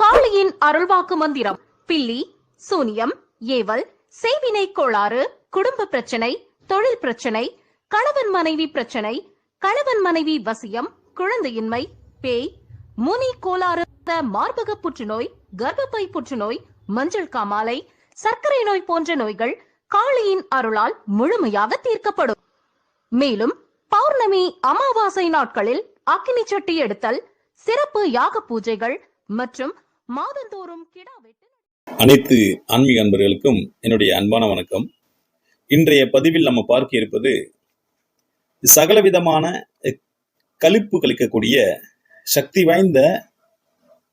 காளியின் அருள்வாக்கு மந்திரம். பில்லி, சூனியம், ஏவல், செய்வினை கோளாறு, குடும்ப பிரச்சனை, தொழில் பிரச்சனை, கணவன் மனைவி பிரச்சனை, கணவன் மனைவி வசியம், குழந்தையின்மை, பேய், முனி கோளாறு, மார்பக புற்றுநோய், கர்ப்பப்பை புற்றுநோய், மஞ்சள் காமாலை, சர்க்கரை நோய் போன்ற நோய்கள் காளியின் அருளால் முழுமையாக தீர்க்கப்படும். மேலும் பௌர்ணமி, அமாவாசை நாட்களில் அக்கினி சட்டி எடுத்தல், சிறப்பு யாக பூஜைகள் மற்றும் மாதந்தோறும் கிடா வெட்டு. அனைத்து ஆன்மீக அன்பர்களுக்கும் என்னுடைய அன்பான வணக்கம். இன்றைய பதிவில் நம்ம பார்க்க இருப்பது சகலவிதமான கழிப்பு கழிக்கக்கூடிய சக்தி வாய்ந்த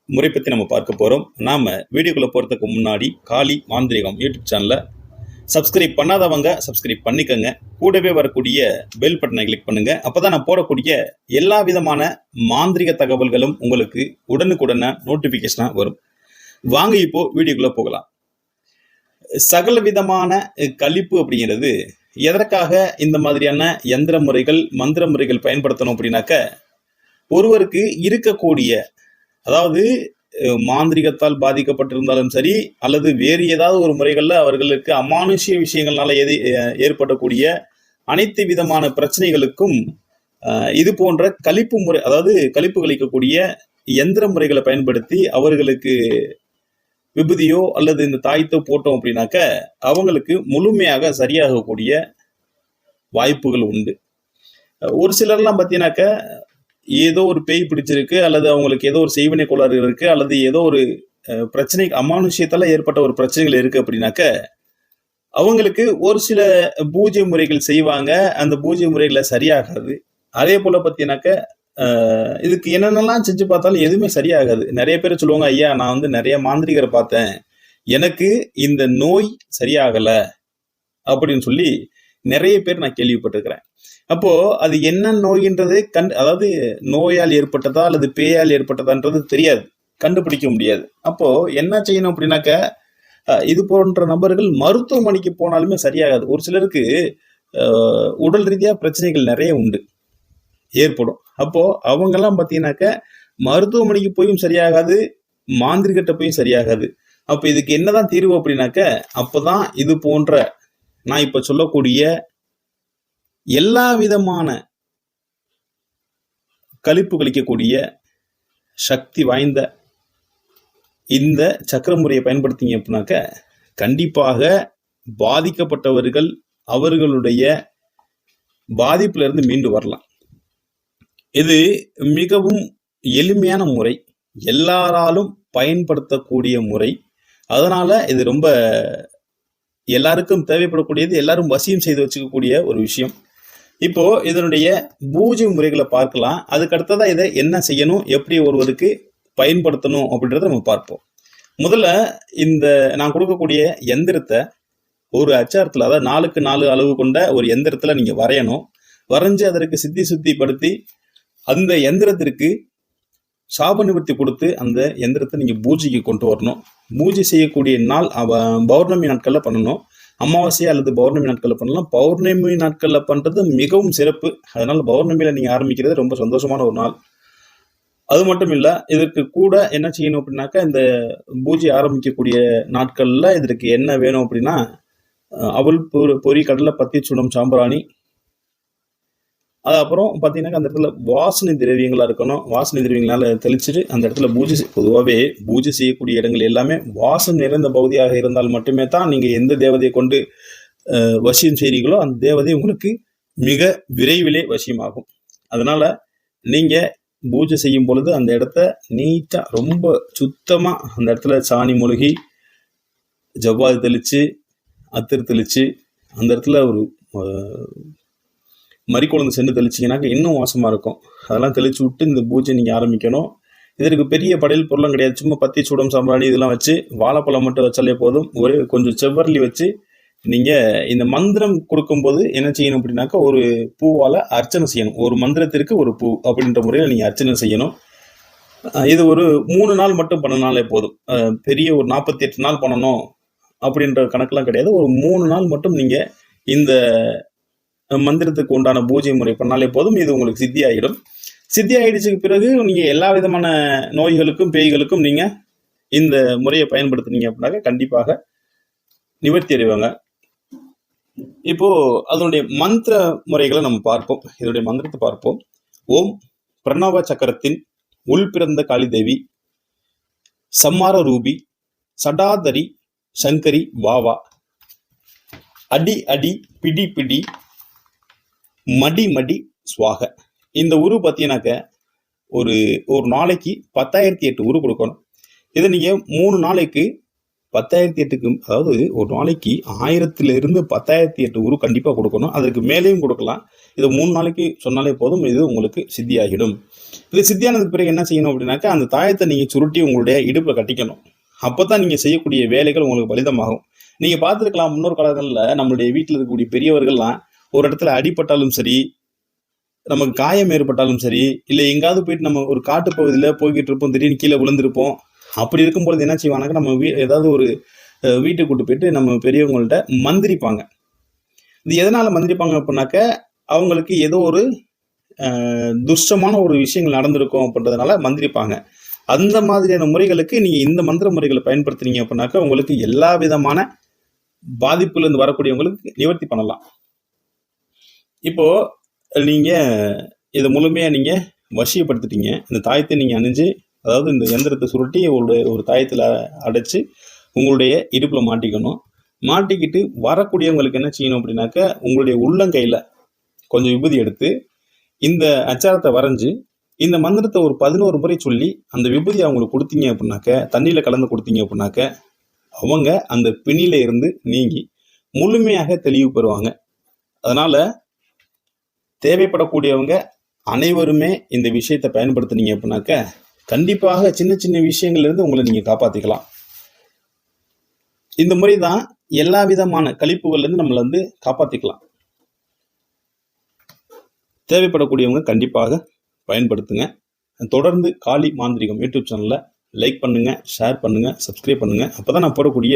முறை பற்றி நம்ம பார்க்க போகிறோம். நாம் வீடியோக்குள்ளே போகிறதுக்கு முன்னாடி காளி மாந்திரிகம் யூடியூப் சேனலை சப்ஸ்கிரைப் பண்ணாதவங்க சப்ஸ்கிரைப் பண்ணிக்கோங்க. கூடவே வரக்கூடிய பெல் பட்டனை கிளிக் பண்ணுங்க. அப்போதான் நான் போடக்கூடிய எல்லா விதமான மாந்திரிக தகவல்களும் உங்களுக்கு உடனுக்குடனே நோட்டிஃபிகேஷனாக வரும். வாங்க இப்போ வீடியோக்குள்ளே போகலாம். சகல விதமான கழிப்பு அப்படிங்கிறது எதற்காக இந்த மாதிரியான யந்திர முறைகள் மந்திர முறைகள் பயன்படுத்தணும் அப்படின்னாக்க, ஒருவருக்கு இருக்கக்கூடிய, அதாவது மாந்திரிகத்தால் பாதிக்கப்பட்டிருந்தாலும் சரி அல்லது வேறு ஏதாவது ஒரு முறைகளில் அவர்களுக்கு அமானுஷ்ய விஷயங்கள்னால ஏற்படக்கூடிய அனைத்து விதமான பிரச்சனைகளுக்கும் இது போன்ற கழிப்பு முறை, அதாவது கழிப்பு கழிக்கக்கூடிய யந்திர முறைகளை பயன்படுத்தி அவர்களுக்கு விபூதியோ அல்லது இந்த தாயத்தோ போட்டோம் அப்படின்னாக்க அவங்களுக்கு முழுமையாக சரியாகக்கூடிய வாய்ப்புகள் உண்டு. ஒரு சிலர்லாம் பார்த்தீங்கன்னாக்க ஏதோ ஒரு பேய் பிடிச்சிருக்கு, அல்லது அவங்களுக்கு ஏதோ ஒரு செய்வினை கோளாறு இருக்கு, அல்லது ஏதோ ஒரு பிரச்சனை அமானுஷ்யத்தால ஏற்பட்ட ஒரு பிரச்சனைகள் இருக்கு அப்படின்னாக்க அவங்களுக்கு ஒரு சில பூஜை முறைகள் செய்வாங்க. அந்த பூஜை முறைகளை சரியாகாது. அதே போல பார்த்தீங்கன்னாக்க இதுக்கு என்னென்னலாம் செஞ்சு பார்த்தாலும் எதுவுமே சரியாகாது. நிறைய பேர் சொல்லுவாங்க, ஐயா நான் நிறைய மாந்திரிகரை பார்த்தேன், எனக்கு இந்த நோய் சரியாகலை அப்படின்னு சொல்லி நிறைய பேர் நான் கேள்விப்பட்டிருக்கிறேன். அப்போ அது என்ன நோயின்றது அதாவது நோயால் ஏற்பட்டதா அல்லது பேயால் ஏற்பட்டதான்றது தெரியாது, கண்டுபிடிக்க முடியாது. அப்போ என்ன செய்யணும் அப்படின்னாக்க, இது போன்ற நபர்கள் மருத்துவமனைக்கு போனாலுமே சரியாகாது. ஒரு சிலருக்கு உடல் ரீதியா பிரச்சனைகள் நிறைய உண்டு, ஏற்படும். அப்போ அவங்கெல்லாம் பார்த்தீங்கன்னாக்க மருத்துவமனைக்கு போயும் சரியாகாது, மாந்திரிகிட்ட போயும் சரியாகாது. அப்போ இதுக்கு என்னதான் தீர்வு அப்படின்னாக்க, அப்போதான் இது போன்ற நான் இப்ப சொல்லக்கூடிய எல்லா விதமான கழிப்பு கழிக்கக்கூடிய சக்தி வாய்ந்த இந்த சக்கர முறையை பயன்படுத்திங்க அப்படின்னாக்க கண்டிப்பாக பாதிக்கப்பட்டவர்கள் அவர்களுடைய பாதிப்புல இருந்து மீண்டு வரலாம். இது மிகவும் எளிமையான முறை, எல்லாராலும் பயன்படுத்தக்கூடிய முறை. அதனால இது ரொம்ப எல்லாருக்கும் தேவைப்படக்கூடியது, எல்லாரும் வசியம் செய்து வச்சுக்கக்கூடிய ஒரு விஷயம். இப்போ இதனுடைய பூஜை முறைகளை பார்க்கலாம். அதுக்கு அடுத்ததா இதை என்ன செய்யணும், எப்படி ஒருவருக்கு பயன்படுத்தணும் அப்படின்றத நம்ம பார்ப்போம். முதல்ல இந்த நான் கொடுக்கக்கூடிய எந்திரத்தை ஒரு அச்சாரத்தில், அதாவது 4x4 அளவு கொண்ட ஒரு எந்திரத்துல நீங்க வரையணும். வரைஞ்சு அதற்கு சுத்திப்படுத்தி அந்த எந்திரத்திற்கு சாப நிவர்த்தி கொடுத்து அந்த எந்திரத்தை நீங்க பூஜைக்கு கொண்டு வரணும். பூஜை செய்யக்கூடிய நாள் பௌர்ணமி நாட்கள்ல பண்ணணும். அமாவாசை அல்லது பௌர்ணமி நாட்கள்ல பண்ணலாம். பௌர்ணமி நாட்கள்ல பண்றது மிகவும் சிறப்பு. அதனால பௌர்ணமியில நீங்க ஆரம்பிக்கிறது ரொம்ப சந்தோஷமான ஒரு நாள். அது மட்டும் இல்ல, இதற்கு கூட என்ன செய்யணும் அப்படின்னாக்கா, இந்த பூஜை ஆரம்பிக்கக்கூடிய நாட்கள்ல இதற்கு என்ன வேணும் அப்படின்னா, அவல் பொறி, கடலை, பத்தி, சுடம், சாம்பிராணி, அது அப்புறம் பார்த்தீங்கன்னா அந்த இடத்துல வாசனை திரவியங்களா இருக்கணும். வாசனை திரவியங்களால தெளிச்சுட்டு அந்த இடத்துல பொதுவாகவே பூஜை செய்யக்கூடிய இடங்கள் எல்லாமே வாசம் நிறைந்த பகுதியாக இருந்தால் மட்டுமே தான் நீங்க எந்த தேவதையை கொண்டு வசியம் செய்றீங்களோ அந்த தேவதை உங்களுக்கு மிக விரைவிலே வசியமாகும். அதனால நீங்க பூஜை செய்யும் பொழுது அந்த இடத்த நீட்டா ரொம்ப சுத்தமா அந்த இடத்துல சாணி மொழுகி, ஜவ்வாது தெளிச்சு, அத்தர் தெளிச்சு, அந்த இடத்துல ஒரு மறிக்குழந்து சென்று தெளிச்சிங்கனாக்க இன்னும் வாசமாக இருக்கும். அதெல்லாம் தெளிச்சு விட்டு இந்த பூஜை நீங்கள் ஆரம்பிக்கணும். இதற்கு பெரிய படையல் பொருளும் கிடையாது. சும்மா பத்தி, சூடம், சாம்பிராணி இதெல்லாம் வச்சு வாழைப்பழம் மட்டும் வச்சாலே போதும். ஒரே கொஞ்சம் செவ்வரளி வச்சு நீங்கள் இந்த மந்திரம் கொடுக்கும்போது என்ன செய்யணும் அப்படின்னாக்கா, ஒரு பூவால் அர்ச்சனை செய்யணும். ஒரு மந்திரத்திற்கு ஒரு பூ அப்படின்ற முறையில் நீங்கள் அர்ச்சனை செய்யணும். இது ஒரு 3 நாள் மட்டும் பண்ணனாலே போதும். பெரிய ஒரு 48 நாள் பண்ணணும் அப்படின்ற கணக்கெல்லாம் கிடையாது. ஒரு 3 நாள் மட்டும் நீங்கள் இந்த மந்திரத்துக்கு உண்டான பூஜை முறை பண்ணாலே போதும். இது உங்களுக்கு சித்தி ஆகிடும். சித்தி ஆயிடுச்சுக்கு பிறகு நீங்க எல்லா விதமான நோய்களுக்கும் பேய்களுக்கும் நீங்க இந்த முறையை பயன்படுத்துனீங்க அப்படின்னாக்க கண்டிப்பாக நிவர்த்தி அடைவாங்க. இப்போ அதனுடைய மந்திர முறைகளை நம்ம பார்ப்போம். இதனுடைய மந்திரத்தை பார்ப்போம். ஓம் பிரணவ சக்கரத்தின் உள் பிறந்த காளிதேவி சம்மார ரூபி சடாதரி சங்கரி வாவா அடி அடி பிடி பிடி மடி மடி சுவாக. இந்த உரு பார்த்தீங்கன்னாக்க ஒரு ஒரு நாளைக்கு 10,008 உரு கொடுக்கணும். இதை நீங்கள் 3 நாளைக்கு 10,008க்கு, அதாவது ஒரு நாளைக்கு 1000 to 10,008 உரு கண்டிப்பாக கொடுக்கணும். அதற்கு மேலேயும் கொடுக்கலாம். இதை 3 நாளைக்கு சொன்னாலே போதும், இது உங்களுக்கு சித்தியாகிடும். இது சித்தியானதுக்கு பிறகு என்ன செய்யணும் அப்படின்னாக்கா, அந்த தாயத்தை நீங்கள் சுருட்டி உங்களுடைய இடுப்பில் கட்டிக்கணும். அப்போ தான் நீங்கள் செய்யக்கூடிய வேலைகள் உங்களுக்கு பலிதமாகும். நீங்கள் பார்த்துருக்கலாம், முன்னொரு காலங்களில் நம்மளுடைய வீட்டில் இருக்கக்கூடிய பெரியவர்கள்லாம் ஒரு இடத்துல அடிபட்டாலும் சரி, நமக்கு காயம் ஏற்பட்டாலும் சரி, இல்லை எங்காவது போயிட்டு நம்ம ஒரு காட்டு பகுதியில் போய்கிட்டு இருப்போம், திடீர்னு கீழே விழுந்திருப்போம். அப்படி இருக்கும்பொழுது என்ன செய்வாங்க, நம்ம ஏதாவது ஒரு வீட்டுக்கு கூட்டு போயிட்டு நம்ம பெரியவங்கள்ட்ட மந்திரிப்பாங்க. இது எதனால் மந்திரிப்பாங்க அப்படின்னாக்க, அவங்களுக்கு ஏதோ ஒரு துஷ்டமான ஒரு விஷயங்கள் நடந்திருக்கும் அப்படின்றதுனால மந்திரிப்பாங்க. அந்த மாதிரியான முறைகளுக்கு நீங்கள் இந்த மந்திர முறைகளை பயன்படுத்துனீங்க அப்படின்னாக்க உங்களுக்கு எல்லா விதமான பாதிப்புலேருந்து வரக்கூடியவங்களுக்கு நிவர்த்தி பண்ணலாம். இப்போ நீங்கள் இதை முழுமையாக நீங்கள் வசியப்படுத்திட்டீங்க. இந்த தாயத்தை நீங்கள் அணிஞ்சு, அதாவது இந்த எந்திரத்தை சுருட்டி ஒரு தாயத்தில் அடைச்சி உங்களுடைய இடுப்பில் மாட்டிக்கணும். மாட்டிக்கிட்டு வரக்கூடியவங்களுக்கு என்ன செய்யணும் அப்படின்னாக்க, உங்களுடைய உள்ளங்கையில் கொஞ்சம் விபூதி எடுத்து இந்த அச்சாரத்தை வரைஞ்சி இந்த மந்திரத்தை ஒரு 11 முறை சொல்லி அந்த விபூதியை அவங்களுக்கு கொடுத்தீங்க அப்படின்னாக்க, தண்ணியில் கலந்து கொடுத்தீங்க அப்படின்னாக்க, அவங்க அந்த பிணியில இருந்து நீங்கி முழுமையாக தெளிவு பெறுவாங்க. அதனால தேவைப்படக்கூடியவங்க அனைவருமே இந்த விஷயத்தை பயன்படுத்தினீங்க அப்படின்னாக்க கண்டிப்பாக சின்ன சின்ன விஷயங்கள்ல இருந்து உங்களை நீங்க காப்பாத்திக்கலாம். இந்த முறை தான் எல்லா விதமான கழிப்புகள்ல இருந்து நம்மளை வந்து காப்பாத்திக்கலாம். தேவைப்படக்கூடியவங்க கண்டிப்பாக பயன்படுத்துங்க. தொடர்ந்து காளி மாந்திரிகம் யூடியூப் சேனல்ல லைக் பண்ணுங்க, ஷேர் பண்ணுங்க, சப்ஸ்கிரைப் பண்ணுங்க. அப்பதான் நான் போடக்கூடிய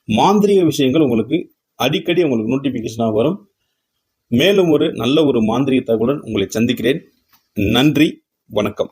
மாந்திரிக விஷயங்கள் உங்களுக்கு அடிக்கடி உங்களுக்கு நோட்டிபிகேஷனாக வரும். மேலும் ஒரு நல்ல ஒரு மாந்திரிக தகவலுடன் உங்களை சந்திக்கிறேன். நன்றி, வணக்கம்.